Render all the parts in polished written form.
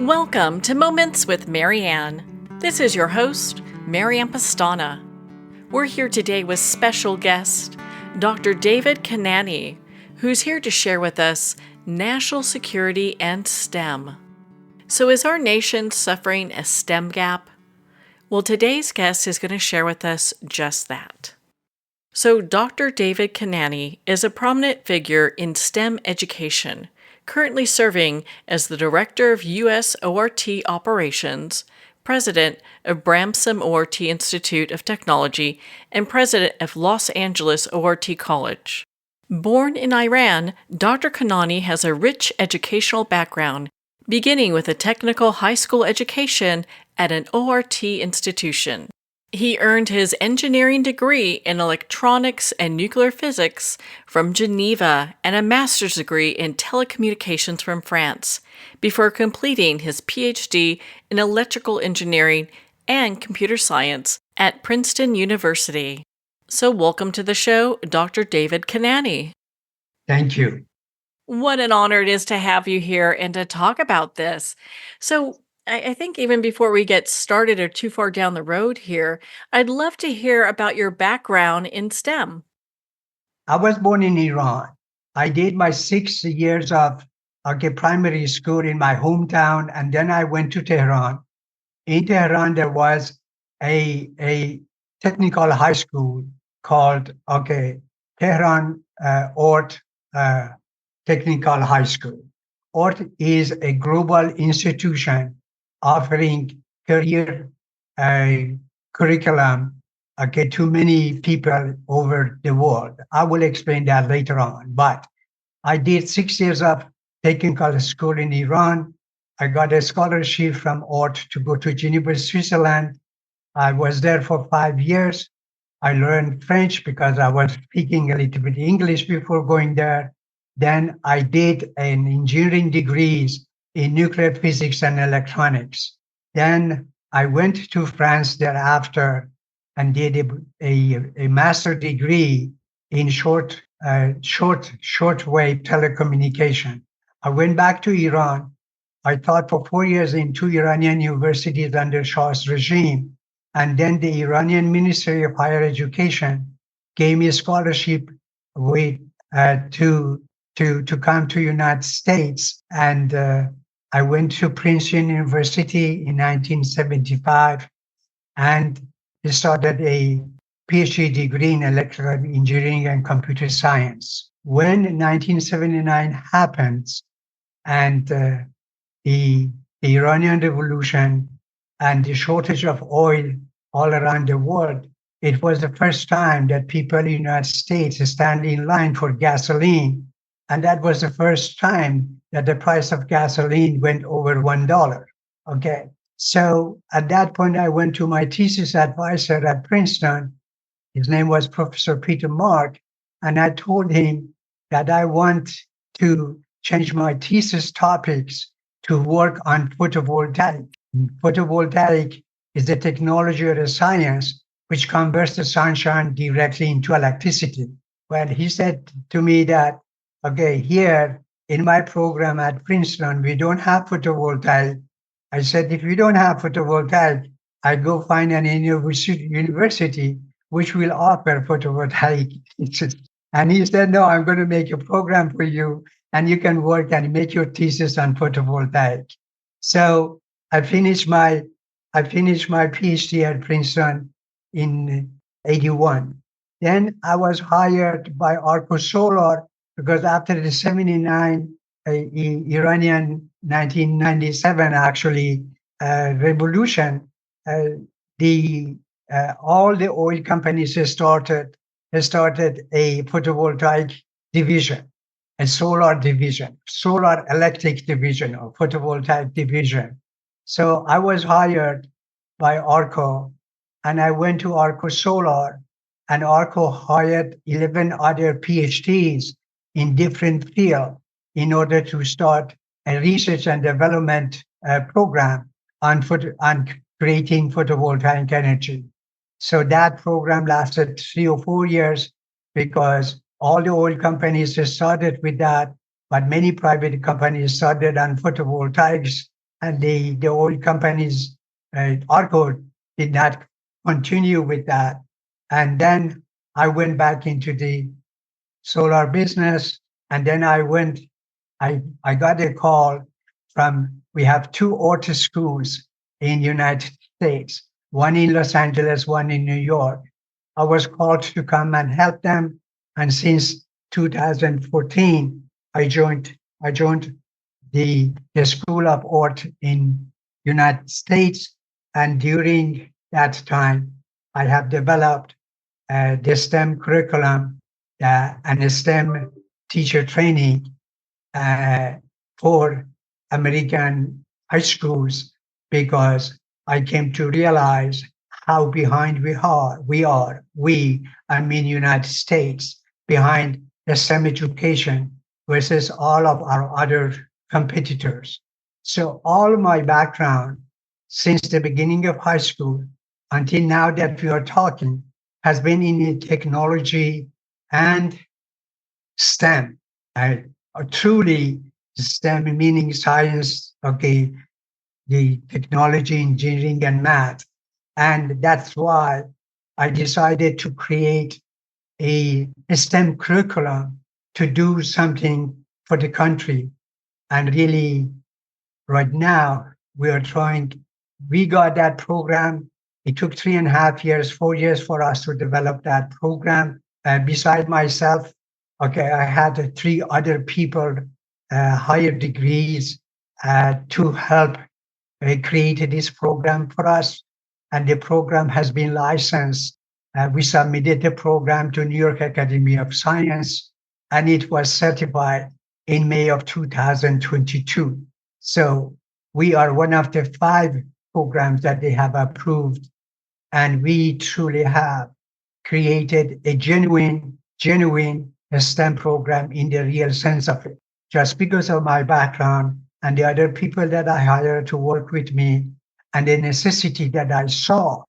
Welcome to Moments with Marianne. This is your host, Marianne Pastana. We're here today with special guest, Dr. David Kanani, who's here to share with us national security and STEM. So is our nation suffering a STEM gap? Well, today's guest is going to share with us just that. So Dr. David Kanani is a prominent figure in STEM education, currently serving as the Director of U.S. ORT Operations, President of Bramson ORT Institute of Technology, and President of Los Angeles ORT College. Born in Iran, Dr. Kanani has a rich educational background, beginning with a technical high school education at an ORT institution. He earned his engineering degree in electronics and nuclear physics from Geneva and a master's degree in telecommunications from France, before completing his PhD in electrical engineering and computer science at Princeton University. So welcome to the show, Dr. David Kanani. Thank you. What an honor it is to have you here and to talk about this. So I think even before we get started or too far down the road here, I'd love to hear about your background in STEM. I was born in Iran. I did my 6 years of primary school in my hometown, and then I went to Tehran. In Tehran, there was a technical high school called Tehran ORT Technical High School. ORT is a global institution offering career curriculum to many people over the world. I will explain that later on. But I did 6 years of technical school in Iran. I got a scholarship from ORT to go to Geneva, Switzerland. I was there for 5 years. I learned French because I was speaking a little bit English before going there. Then I did an engineering degrees in nuclear physics and electronics. Then I went to France thereafter and did a master degree in shortwave telecommunication. I went back to Iran. I taught for 4 years in 2 Iranian universities under Shah's regime. And then the Iranian Ministry of Higher Education gave me a scholarship to come to United States. And I went to Princeton University in 1975 and started a PhD degree in electrical engineering and computer science. When 1979 happens and the Iranian Revolution and the shortage of oil all around the world, it was the first time that people in the United States stand in line for gasoline. And that was the first time that the price of gasoline went over $1. Okay. So at that point, I went to my thesis advisor at Princeton. His name was Professor Peter Mark. And I told him that I want to change my thesis topics to work on photovoltaic. Photovoltaic is the technology or the science which converts the sunshine directly into electricity. Well, he said to me that, here in my program at Princeton, we don't have photovoltaic. I said, if we don't have photovoltaic, I go find an university which will offer photovoltaic. And he said, no, I'm going to make a program for you and you can work and make your thesis on photovoltaic. So I finished my PhD at Princeton in 81. Then I was hired by Arco Solar because after the 79 Iranian 1997 actually revolution, all the oil companies started a photovoltaic division, a solar division, solar electric division or photovoltaic division. So I was hired by Arco and I went to Arco Solar and Arco hired 11 other PhDs in different fields in order to start a research and development program on creating photovoltaic energy. So that program lasted 3 or 4 years because all the oil companies started with that, but many private companies started on photovoltaics and the old companies, Arco, did not continue with that. And then I went back into the solar business, and then I got a call from, we have two auto schools in United States, one in Los Angeles, one in New York. I was called to come and help them. And since 2014, I joined the School of Art in United States. And during that time, I have developed the STEM curriculum and the STEM teacher training uh, for American high schools, because I came to realize how behind I mean United States, behind the STEM education versus all of our other competitors. So all my background since the beginning of high school until now that we are talking has been in the technology and STEM. Truly STEM meaning science, okay, the technology, engineering, and math. And that's why I decided to create a STEM curriculum to do something for the country. And really, right now, we got that program. It took 3.5 years, 4 years for us to develop that program. Beside myself, okay, I had three other people, higher degrees, to help create this program for us. And the program has been licensed. We submitted the program to New York Academy of Science, and it was certified in May of 2022. So we are one of the 5 programs that they have approved, and we truly have created a genuine STEM program in the real sense of it. Just because of my background and the other people that I hired to work with me, and the necessity that I saw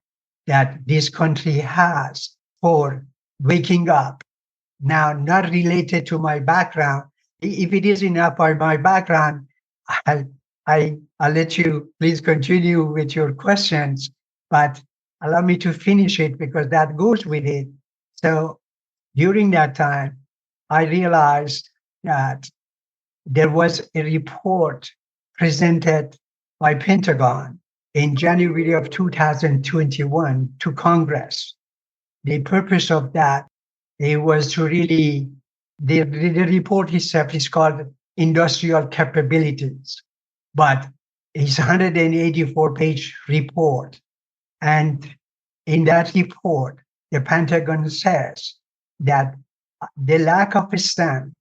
that this country has for waking up. Now, not related to my background. If it is enough by my background, I'll, I'll let you please continue with your questions, but allow me to finish it because that goes with it. So during that time, I realized that there was a report presented by Pentagon in January of 2021 to Congress. The purpose of that, it was to really, the report itself is called Industrial Capabilities, but it's a 184-page report. And in that report, the Pentagon says that the lack of STEM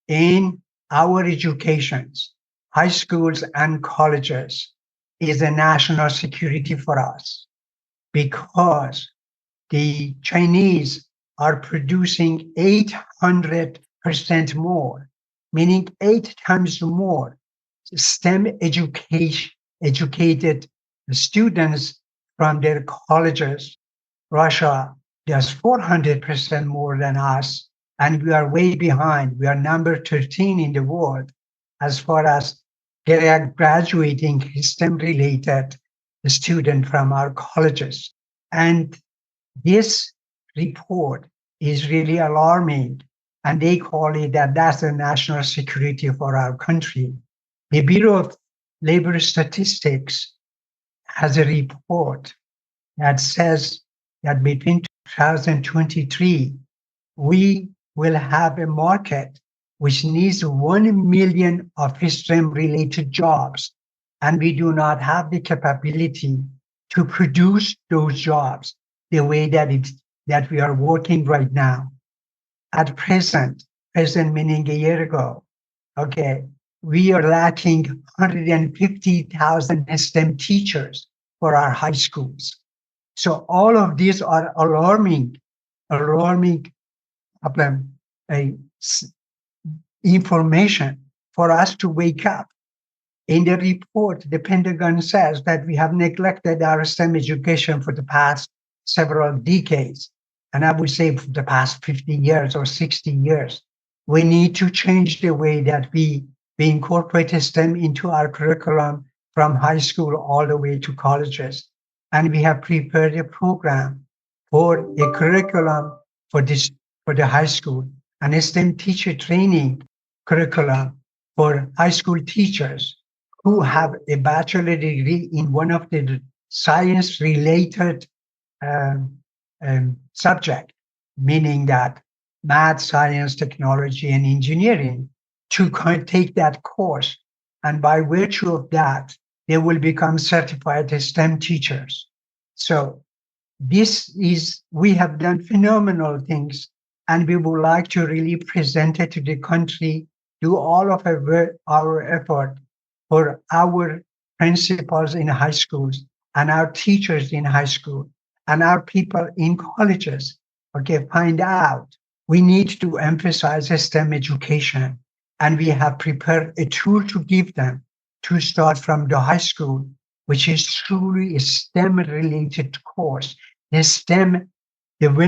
in our educations, high schools and colleges, is a national security for us, because the Chinese are producing 800% more, meaning 8 times more STEM educated students from their colleges. Russia does 400% more than us, and we are way behind. We are number 13 in the world as far as graduating STEM-related students from our colleges. And this report is really alarming, and they call it that's a national security for our country. The Bureau of Labor Statistics has a report that says that between 2023, we will have a market which needs 1 million of STEM-related jobs, and we do not have the capability to produce those jobs the way that we are working right now. At present meaning a year ago, okay, we are lacking 150,000 STEM teachers for our high schools. So all of these are alarming problem, information for us to wake up. In the report, the Pentagon says that we have neglected our STEM education for the past several decades. And I would say for the past 50 years or 60 years. We need to change the way that we incorporate STEM into our curriculum from high school all the way to colleges. And we have prepared a program for a curriculum for this for the high school, and a STEM teacher training curriculum for high school teachers who have a bachelor degree in one of the science related um, subject, meaning that math, science, technology, and engineering, to take that course. And by virtue of that, they will become certified STEM teachers. So we have done phenomenal things, and we would like to really present it to the country, do all of our effort for our principals in high schools and our teachers in high school and our people in colleges. Okay, find out we need to emphasize STEM education, and we have prepared a tool to give them to start from the high school, which is truly a STEM related course. When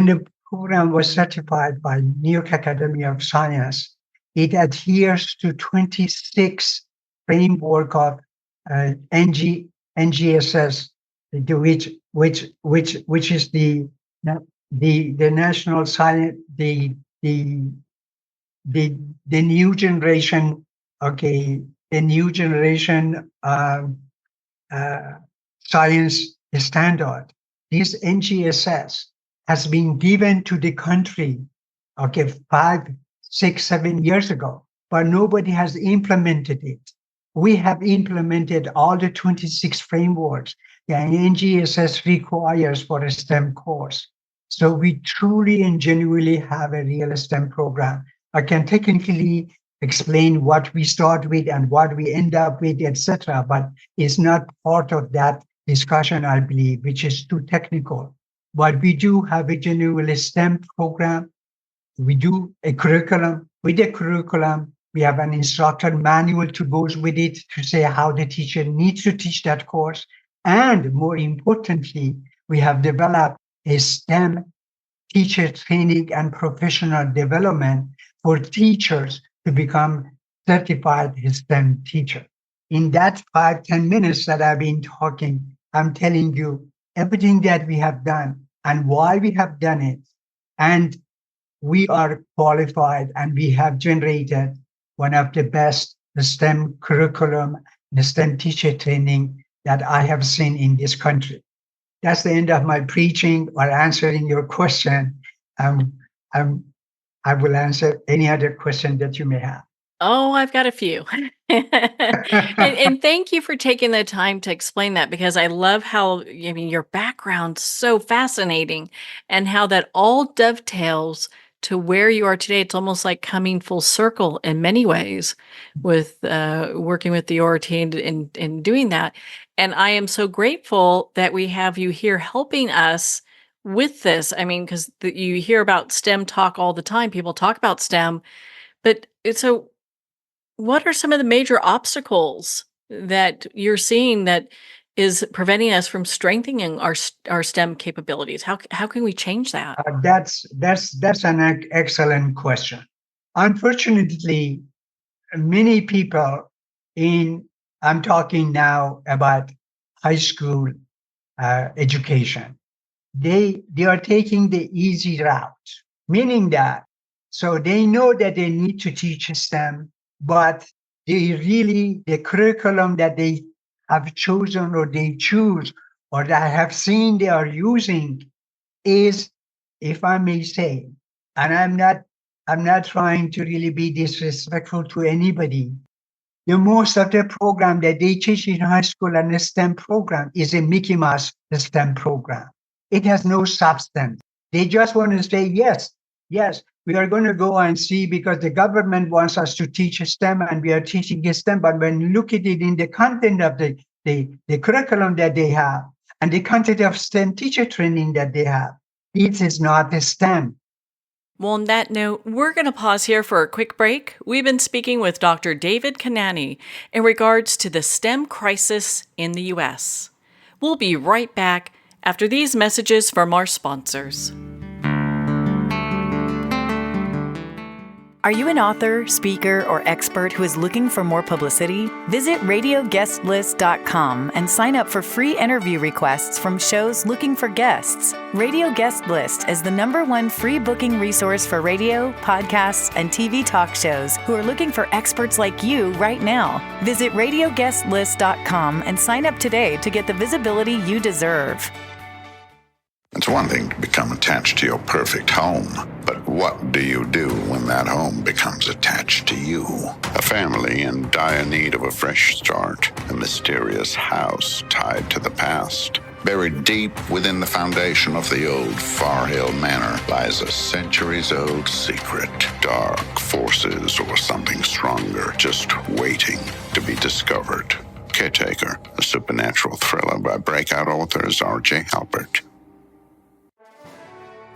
the program was certified by New York Academy of Science, it adheres to 26 framework of NGSS, which is the national science, the new generation, okay, the new generation science standard. This NGSS has been given to the country, okay, 5, 6, 7 years ago, but nobody has implemented it. We have implemented all the 26 frameworks that NGSS requires for a STEM course. So we truly and genuinely have a real STEM program. I can technically explain what we start with and what we end up with, etc., but it's not part of that discussion, I believe, which is too technical. But we do have a genuine STEM program. We do a curriculum. With the curriculum, we have an instructor manual to go with it to say how the teacher needs to teach that course. And more importantly, we have developed a STEM teacher training and professional development for teachers to become certified STEM teacher. In that 5-10 minutes that I've been talking, I'm telling you everything that we have done and why we have done it. And we are qualified, and we have generated one of the best STEM curriculum, the STEM teacher training that I have seen in this country. That's the end of my preaching or answering your question. I will answer any other question that you may have. Oh, I've got a few. And thank you for taking the time to explain that, because I love how, I mean, your background's so fascinating and how that all dovetails to where you are today. It's almost like coming full circle in many ways with working with the ORT and doing that. And I am so grateful that we have you here helping us with this. I mean, because you hear about STEM talk all the time. People talk about STEM, but so what are some of the major obstacles that you're seeing that is preventing us from strengthening our STEM capabilities? How can we change that? That's an excellent question. Unfortunately, many people I'm talking now about high school education. They are taking the easy route, meaning that so they know that they need to teach STEM, but the curriculum that they have chosen or they choose or that I have seen they are using is, if I may say, and I'm not trying to really be disrespectful to anybody. The most of the program that they teach in high school and the STEM program is a Mickey Mouse STEM program. It has no substance. They just want to say, yes, we are going to go and see because the government wants us to teach STEM and we are teaching STEM. But when you look at it in the content of the curriculum that they have and the content of STEM teacher training that they have, it is not a STEM. Well, on that note, we're going to pause here for a quick break. We've been speaking with Dr. David Kanani in regards to the STEM crisis in the U.S. We'll be right back after these messages from our sponsors. Are you an author, speaker, or expert who is looking for more publicity? Visit radioguestlist.com and sign up for free interview requests from shows looking for guests. Radio Guest List is the #1 free booking resource for radio, podcasts, and TV talk shows who are looking for experts like you right now. Visit radioguestlist.com and sign up today to get the visibility you deserve. It's one thing to become attached to your perfect home, but what do you do when that home becomes attached to you? A family in dire need of a fresh start, a mysterious house tied to the past. Buried deep within the foundation of the old Far Hill Manor lies a centuries-old secret. Dark forces or something stronger just waiting to be discovered. Caretaker, a supernatural thriller by breakout authors R.J. Halpert.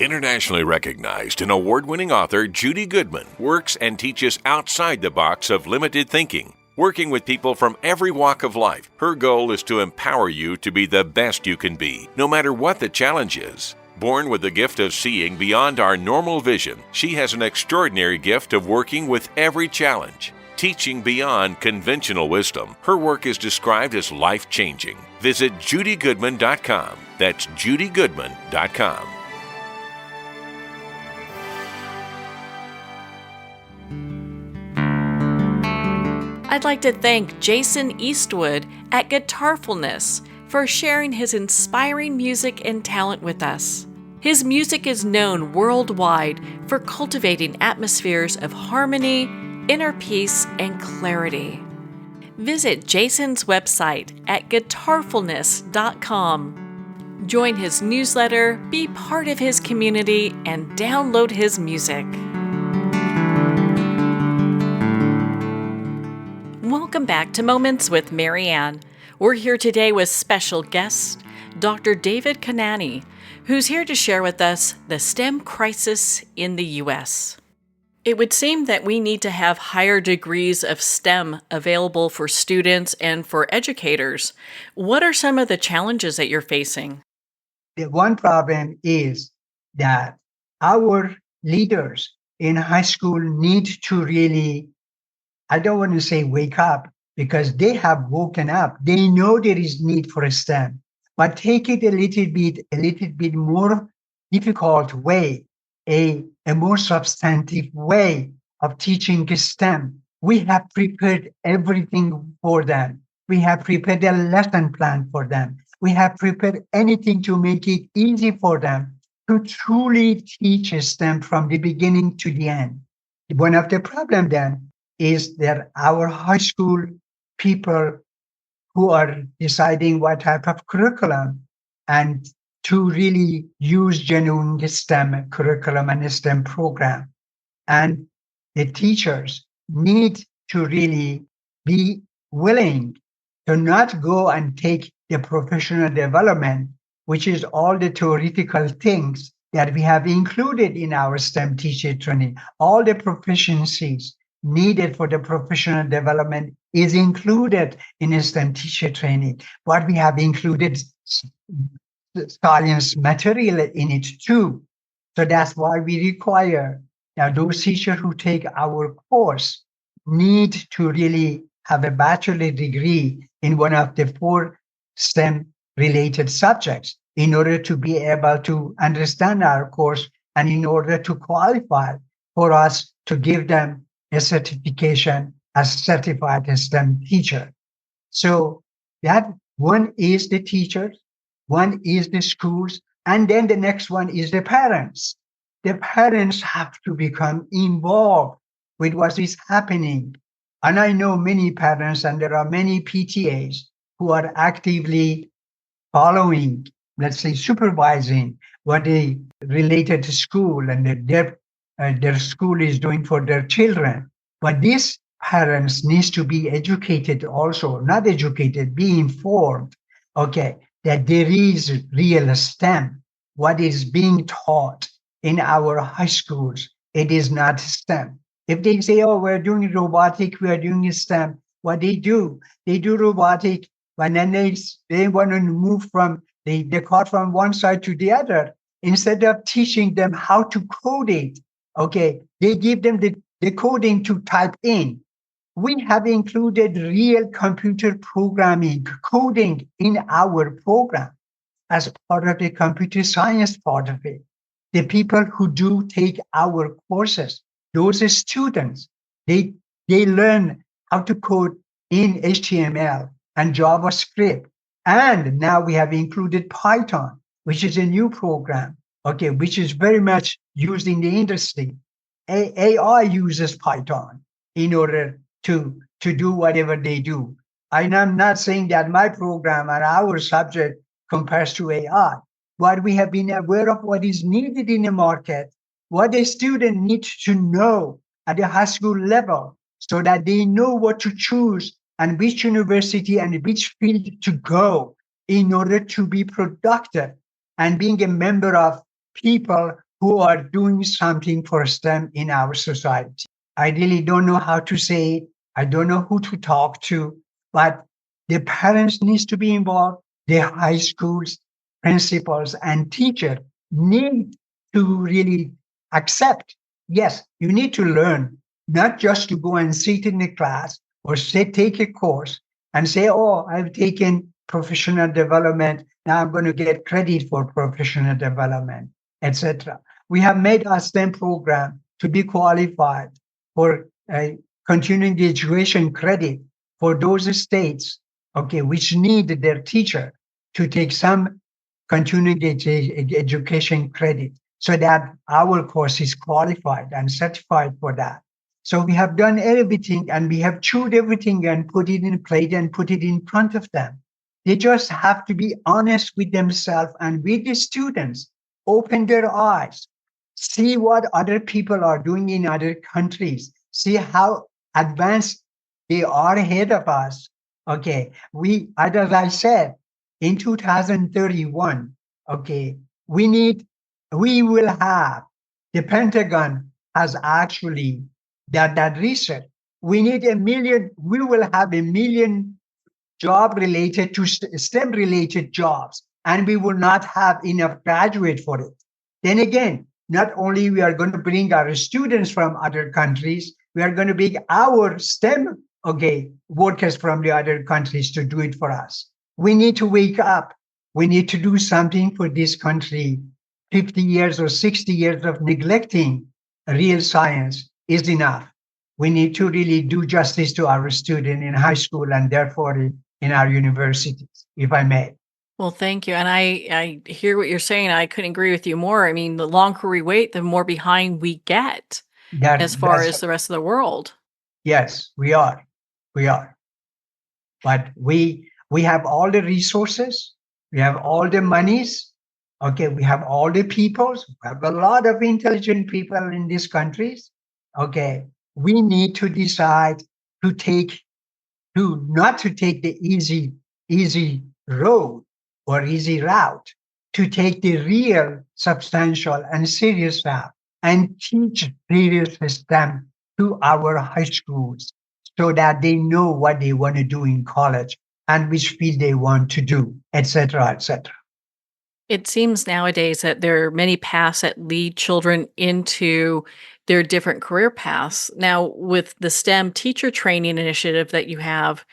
Internationally recognized and award-winning author Judy Goodman works and teaches outside the box of limited thinking. Working with people from every walk of life, her goal is to empower you to be the best you can be, no matter what the challenge is. Born with the gift of seeing beyond our normal vision, she has an extraordinary gift of working with every challenge. Teaching beyond conventional wisdom, her work is described as life-changing. Visit judygoodman.com. That's judygoodman.com. I'd like to thank Jason Eastwood at Guitarfulness for sharing his inspiring music and talent with us. His music is known worldwide for cultivating atmospheres of harmony, inner peace, and clarity. Visit Jason's website at guitarfulness.com. Join his newsletter, be part of his community, and download his music. Welcome back to Moments with Marianne. We're here today with special guest, Dr. David Kanani, who's here to share with us the STEM crisis in the U.S. It would seem that we need to have higher degrees of STEM available for students and for educators. What are some of the challenges that you're facing? The one problem is that our leaders in high school need to really, I don't want to say wake up, because they have woken up. They know there is need for a STEM, but take it a little bit more difficult way, a more substantive way of teaching STEM. We have prepared everything for them. We have prepared a lesson plan for them. We have prepared anything to make it easy for them to truly teach STEM from the beginning to the end. One of the problems then is that our high school people who are deciding what type of curriculum and to really use genuine STEM curriculum and STEM program. And the teachers need to really be willing to not go and take the professional development, which is all the theoretical things that we have included in our STEM teacher training. All the proficiencies needed for the professional development is included in STEM teacher training. But we have included science material in it too. So that's why we require now those teachers who take our course need to really have a bachelor degree in one of the 4 STEM related subjects in order to be able to understand our course and in order to qualify for us to give them a certification as certified STEM teacher. So that one is the teachers, one is the schools, and then the next one is the parents. The parents have to become involved with what is happening. And I know many parents, and there are many PTAs who are actively following, let's say, supervising what they related to school and their school is doing for their children. But these parents needs to be educated also, not educated, be informed, okay, that there is real STEM. What is being taught in our high schools, it is not STEM. If they say, oh, we're doing robotic, we are doing STEM, what they do robotic, but then they want to move from the cart from one side to the other. Instead of teaching them how to code it, okay, they give them the the coding to type in. We have included real computer programming, coding in our program as part of the computer science part of it. The people who do take our courses, those students, they, they learn how to code in HTML and JavaScript. And now we have included Python, which is a new program, okay, which is very much used in the industry. AI uses Python in order to do whatever they do. I'm not saying that my program and our subject compares to AI, but we have been aware of what is needed in the market, what a student needs to know at the high school level so that they know what to choose and which university and which field to go in order to be productive and being a member of people who are doing something for STEM in our society. I really don't know how to say it. I don't know who to talk to, but the parents needs to be involved. The high schools, principals, and teachers need to really accept. Yes, you need to learn, not just to go and sit in the class or take a course and say, "Oh, I've taken professional development. Now I'm going to get credit for professional development, etc." We have made our STEM program to be qualified for continuing the education credit for those states, okay, which need their teacher to take some continuing education credit so that our course is qualified and certified for that. So we have done everything and we have chewed everything and put it in plate and put it in front of them. They just have to be honest with themselves and with the students, open their eyes, see what other people are doing in other countries, see how advanced they are ahead of us. Okay, as I said, in 2031, okay, we will have, the Pentagon has actually done that research. We will have 1 million job related to STEM related jobs, and we will not have enough graduate for it. Then again, not only we are going to bring our students from other countries, we are going to bring our STEM, okay, workers from the other countries to do it for us. We need to wake up. We need to do something for this country. 50 years or 60 years of neglecting real science is enough. We need to really do justice to our students in high school and therefore in our universities, if I may. Well, thank you. And I hear what you're saying. I couldn't agree with you more. I mean, the longer we wait, the more behind we get as far as the rest of the world. Yes, we are. We are. But we have all the resources. We have all the monies. Okay, we have all the peoples. We have a lot of intelligent people in these countries. Okay, we need to decide not to take the easy road or easy route, to take the real, substantial, and serious route and teach serious STEM to our high schools so that they know what they want to do in college and which field they want to do, etc., etc. It seems nowadays that there are many paths that lead children into their different career paths. Now, with the STEM teacher training initiative that you have,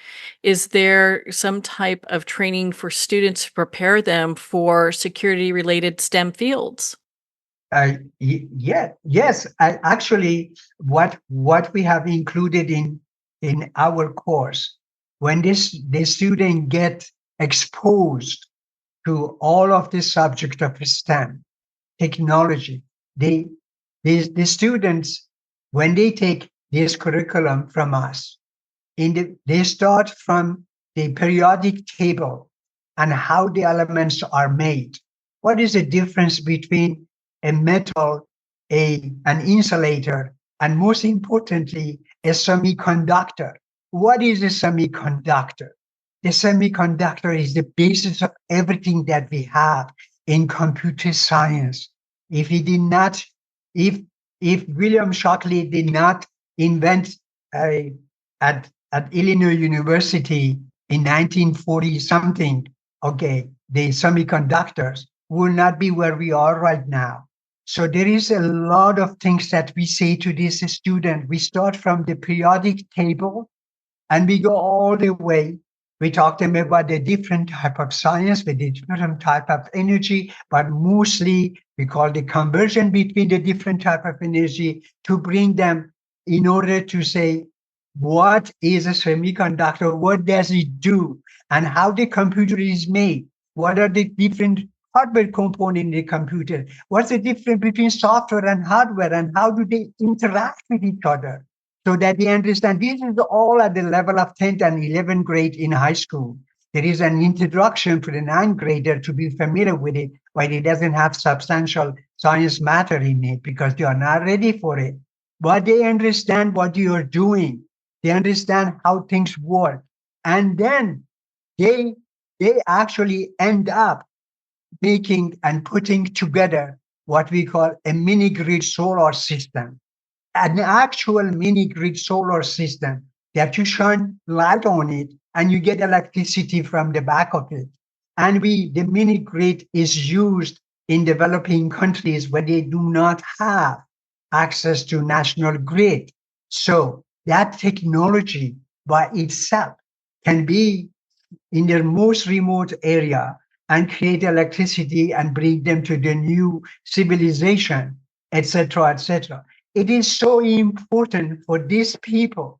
is there some type of training for students to prepare them for security-related STEM fields? Yes. Actually, what we have included in our course, when the student get exposed to all of the subject of STEM, technology, the students, when they take this curriculum from us, they start from the periodic table and how the elements are made. What is the difference between a metal, an insulator, and most importantly, a semiconductor? What is a semiconductor? The semiconductor is the basis of everything that we have in computer science. If William Shockley did not invent at Illinois University in 1940 something, okay, the semiconductors will not be where we are right now. So there is a lot of things that we say to this student. We start from the periodic table and we go all the way. We talk to them about the different type of science with the different type of energy, but mostly we call the conversion between the different type of energy to bring them in order to say, what is a semiconductor? What does it do? And how the computer is made? What are the different hardware components in the computer? What's the difference between software and hardware? And how do they interact with each other? So that they understand this is all at the level of 10th and 11th grade in high school. There is an introduction for the ninth grader to be familiar with it, but it doesn't have substantial science matter in it because they are not ready for it. But they understand what you are doing. They understand how things work. And then they actually end up making and putting together what we call a mini grid solar system, an actual mini grid solar system that you shine light on it and you get electricity from the back of it. And the mini grid is used in developing countries where they do not have access to national grid. So that technology by itself can be in their most remote area and create electricity and bring them to the new civilization, etc., etc. It is so important for these people,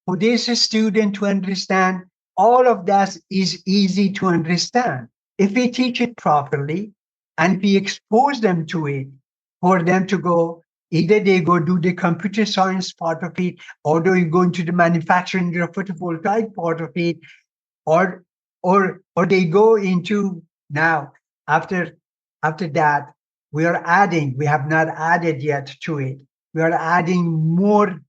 for this student to understand all of that is easy to understand. If we teach it properly and we expose them to it, for them to go, either they go do the computer science part of it, or they go into the manufacturing, the photovoltaic part of it, or they go into now after that we have not added yet to it, we are adding more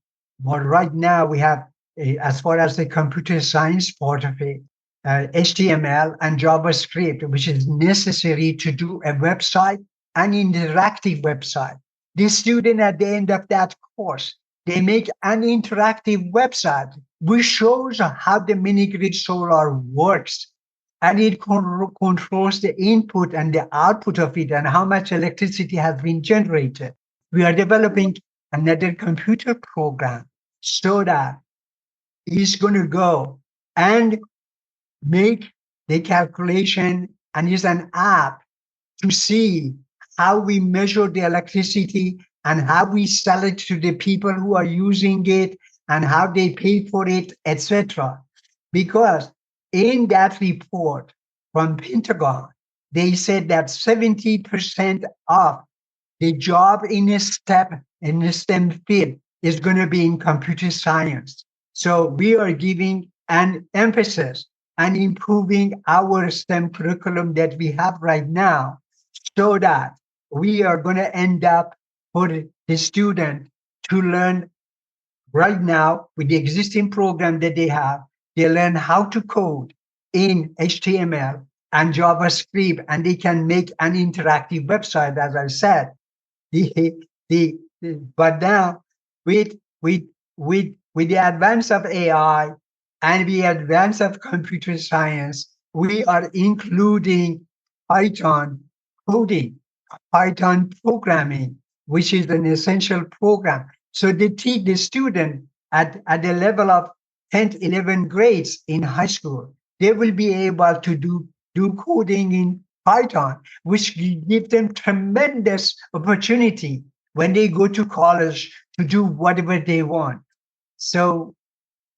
right now. We have as far as the computer science part of it, HTML and JavaScript, which is necessary to do a website, an interactive website. The student at the end of that course, they make an interactive website which shows how the mini grid solar works, and it controls the input and the output of it and how much electricity has been generated. We are developing another computer program so that it's going to go and make the calculation and use an app to see how we measure the electricity and how we sell it to the people who are using it and how they pay for it, etc. Because in that report from Pentagon, they said that 70% of the job in a STEM field is going to be in computer science. So we are giving an emphasis and improving our STEM curriculum that we have right now, so that we are going to end up for the student to learn right now with the existing program that they have. They learn how to code in HTML and JavaScript, and they can make an interactive website, as I said. But now with the advance of AI and the advance of computer science, we are including Python coding, Python programming, which is an essential program. So they teach the student at the level of 10th, 11th grades in high school, they will be able to do coding in Python, which give them tremendous opportunity when they go to college to do whatever they want. So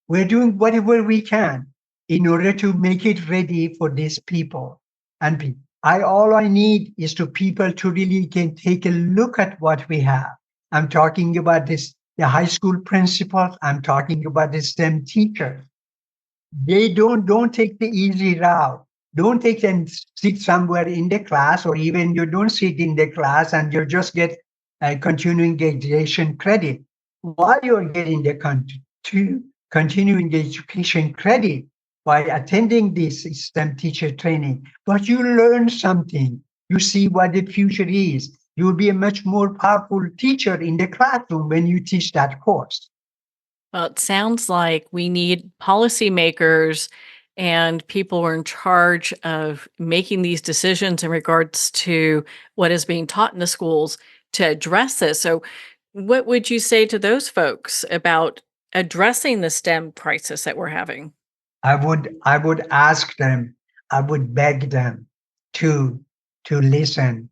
we're doing whatever we can in order to make it ready for these people. And all I need is to people to really can take a look at what we have. I'm talking about the high school principals. I'm talking about the STEM teachers. They don't take the easy route. Don't take and sit somewhere in the class, or even you don't sit in the class and you just get a continuing education credit. While you're getting the continuing education credit by attending this STEM teacher training, but you learn something. You see what the future is. You will be a much more powerful teacher in the classroom when you teach that course. Well, it sounds like we need policymakers and people who are in charge of making these decisions in regards to what is being taught in the schools to address this. So, what would you say to those folks about addressing the STEM crisis that we're having? I would ask them, I would beg them to listen.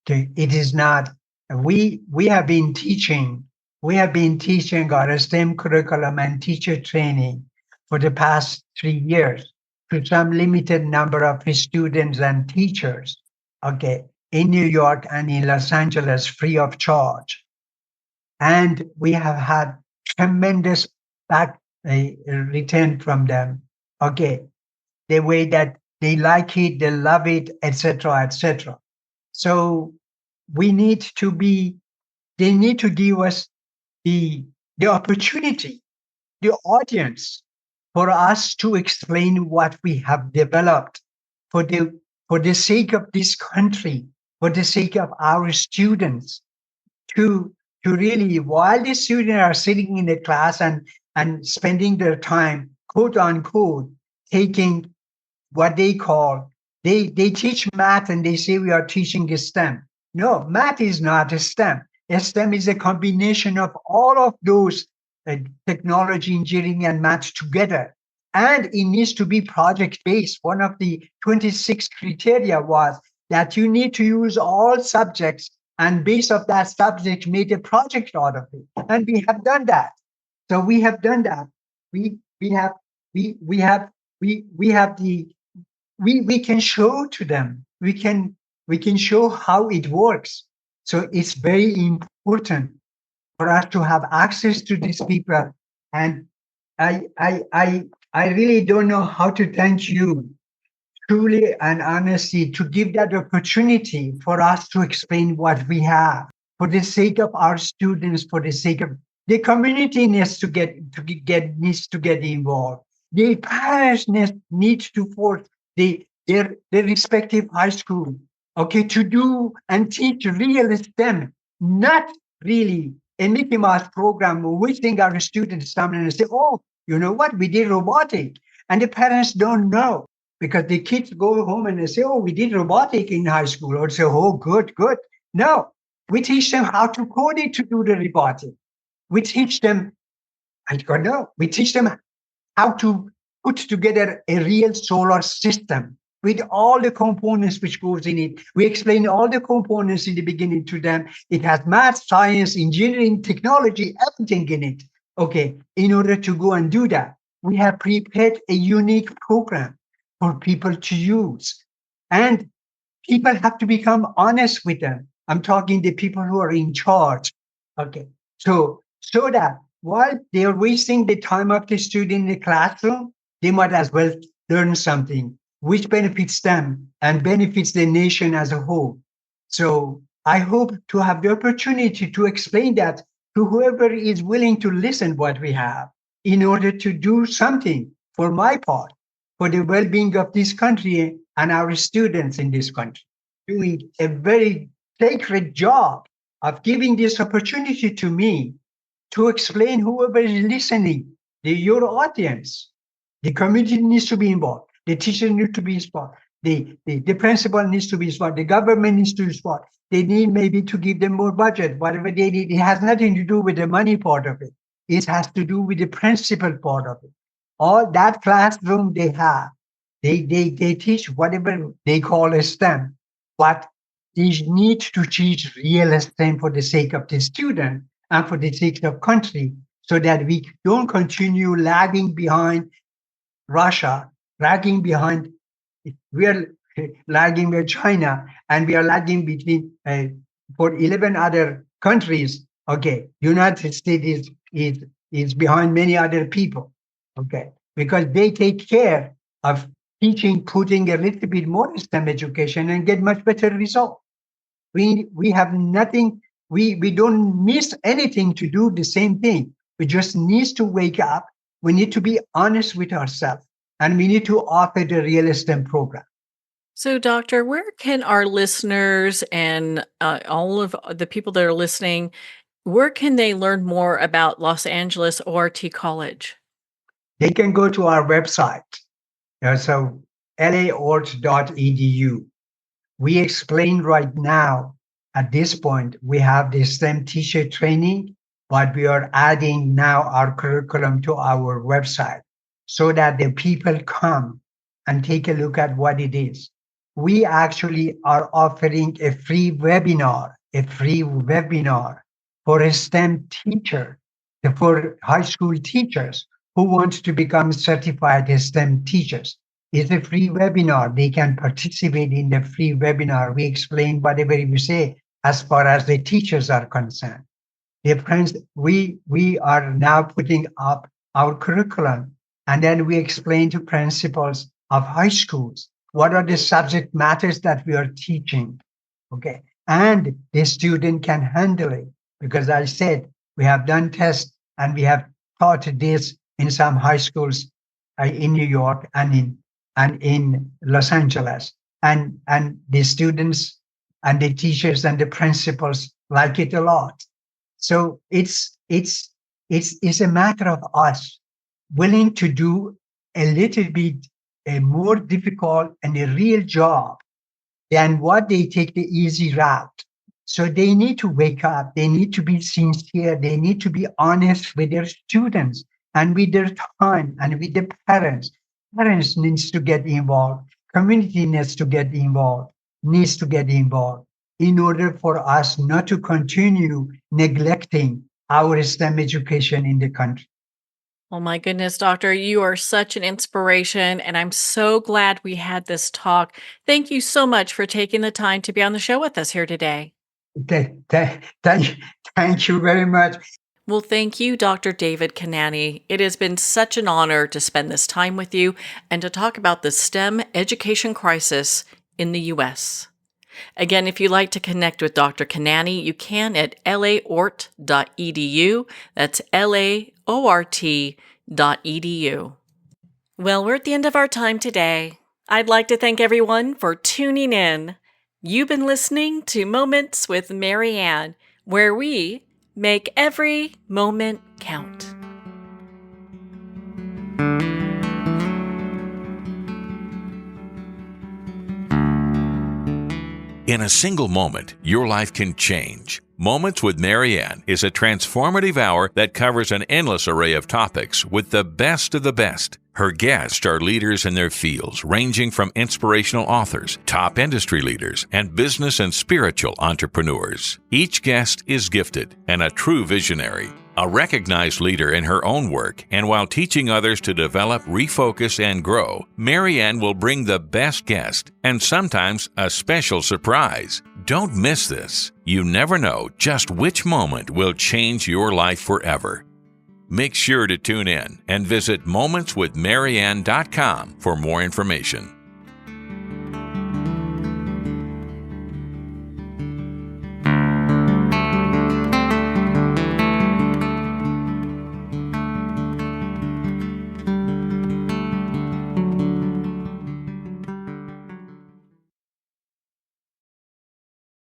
It is not, we have been teaching, our STEM curriculum and teacher training for the past 3 years to some limited number of students and teachers, okay, in New York and in Los Angeles, free of charge. And we have had tremendous back return from them. Okay, the way that they like it, they love it, etc., etc. So we need to be. They need to give us the opportunity, the audience, for us to explain what we have developed for the sake of this country, for the sake of our students, to really, while the students are sitting in the class and spending their time, quote unquote, taking what they call, they teach math and they say we are teaching a STEM. No, math is not a STEM. A STEM is a combination of all of those technology, engineering, and math together. And it needs to be project based. One of the 26 criteria was that you need to use all subjects and based of that subject made a project out of it. And we have done that. So we have done that. We have the we can show to them. We can show how it works. So it's very important for us to have access to these people. And I really don't know how to thank you truly and honestly to give that opportunity for us to explain what we have for the sake of our students, for the sake of the community needs to get involved. The parents need to force their respective high school, okay, to do and teach real STEM, not really a Mickey Mouse program. We think our students come in and say, oh, you know what, we did robotic. And the parents don't know because the kids go home and they say, oh, we did robotic in high school. Or say, oh, good. No, we teach them how to code it to do the robotic. We teach them, I don't know, we teach them how to put together a real solar system with all the components which goes in it. We explain all the components in the beginning to them. It has math, science, engineering, technology, everything in it. Okay, in order to go and do that, we have prepared a unique program for people to use. And people have to become honest with them. I'm talking the people who are in charge. Okay, so that while they're wasting the time of the student in the classroom, they might as well learn something which benefits them and benefits the nation as a whole. So I hope to have the opportunity to explain that to whoever is willing to listen what we have in order to do something for my part, for the well-being of this country and our students in this country, doing a very sacred job of giving this opportunity to me to explain whoever is listening, your audience. The community needs to be involved. The teacher needs to be involved. The principal needs to be involved. The government needs to be involved. They need maybe to give them more budget, whatever they need. It has nothing to do with the money part of it. It has to do with the principal part of it. All that classroom they have, they teach whatever they call a STEM, but they need to teach real STEM for the sake of the student and for the sake of country, so that we don't continue lagging behind Russia, lagging behind, we are lagging with China, and we are lagging between for 11 other countries. Okay, United States is behind many other people. Okay, because they take care of teaching, putting a little bit more STEM education and get much better result. We have nothing. We don't miss anything to do the same thing. We just need to wake up. We need to be honest with ourselves, and we need to offer the real STEM program. So, Doctor, where can our listeners and all of the people that are listening, where can they learn more about Los Angeles ORT College? They can go to our website. So laort.edu. We explain right now at this point, we have the STEM teacher training, but we are adding now our curriculum to our website so that the people come and take a look at what it is. We actually are offering a free webinar for a STEM teacher, for high school teachers who want to become certified STEM teachers. It's a free webinar. They can participate in the free webinar. We explain whatever we say as far as the teachers are concerned. We are now putting up our curriculum, and then we explain to principals of high schools what are the subject matters that we are teaching. Okay. And the student can handle it, because I said we have done tests and we have taught this in some high schools in New York and in Los Angeles, and the students and the teachers and the principals like it a lot. So it's a matter of us willing to do a little bit a more difficult and a real job than what they take the easy route. So they need to wake up. They need to be sincere. They need to be honest with their students and with their time and with the parents. Parents needs to get involved. Community needs to get involved in order for us not to continue neglecting our STEM education in the country. Oh my goodness, Doctor, you are such an inspiration, and I'm so glad we had this talk. Thank you so much for taking the time to be on the show with us here today. Thank you very much. Well, thank you, Dr. David Kanani. It has been such an honor to spend this time with you and to talk about the STEM education crisis in the U.S. Again, if you'd like to connect with Dr. Kanani, you can at laort.edu. That's laort.edu. Well, we're at the end of our time today. I'd like to thank everyone for tuning in. You've been listening to Moments with Marianne, where we make every moment count. In a single moment, your life can change. Moments with Marianne is a transformative hour that covers an endless array of topics with the best of the best. Her guests are leaders in their fields, ranging from inspirational authors, top industry leaders, and business and spiritual entrepreneurs. Each guest is gifted and a true visionary, a recognized leader in her own work, and while teaching others to develop, refocus, and grow, Marianne will bring the best guest and sometimes a special surprise. Don't miss this. You never know just which moment will change your life forever. Make sure to tune in and visit momentswithmarianne.com for more information.